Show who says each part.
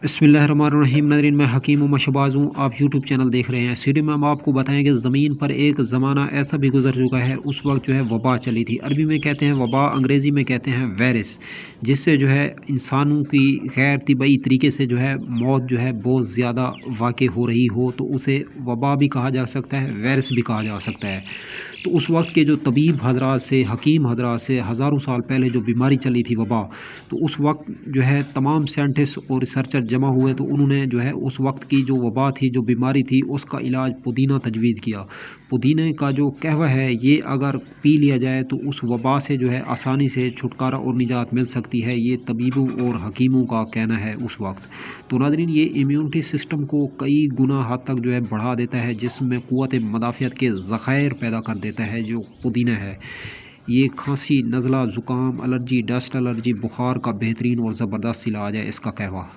Speaker 1: बिस्मिल्लाहिर्रहमानिर्रहीम। नाज़रीन, मैं हकीम मशबाज़ हूँ। आप यूट्यूब चैनल देख रहे हैं। सीढ़ी में हम आपको बताएं कि ज़मीन पर एक ज़माना ऐसा भी गुजर चुका है। उस वक्त जो है वबा चली थी। अरबी में कहते हैं वबा, अंग्रेज़ी में कहते हैं वायरस, जिससे जो है इंसानों की गैर तिबई तरीके से जो है मौत जो है बहुत ज़्यादा वाक़ हो रही हो, तो उसे वबा भी कहा जा सकता है, वायरस भी कहा जा सकता है। तो उस वक्त के जो तबीब हजरात से, हकीम हजरात से हज़ारों साल पहले जो बीमारी चली थी वबा, तो उस वक्त जो है तमाम साइंटिस्ट और रिसर्चर जमा हुए, तो उन्होंने जो है उस वक्त की जो वबा थी, जो बीमारी थी, उसका इलाज पुदीना तजवीज़ किया। पुदीने का जो कहवा है, ये अगर पी लिया जाए तो उस वबा से जो है आसानी से छुटकारा और निजात मिल सकती है। ये तबीबों और हकीमों का कहना है उस वक्त। तो नाज़रीन, ये इम्यूनिटी सिस्टम को कई गुना हद तक जो है बढ़ा देता है, जिसमें क़ुव्वत मदाफ़ियत के ज़ख़ायर पैदा कर देता है जो पुदीना है। ये खांसी, नज़ला, ज़ुकाम, एलर्जी, डस्ट एलर्जी, बुखार का बेहतरीन और ज़बरदस्त इलाज है इसका कहवा।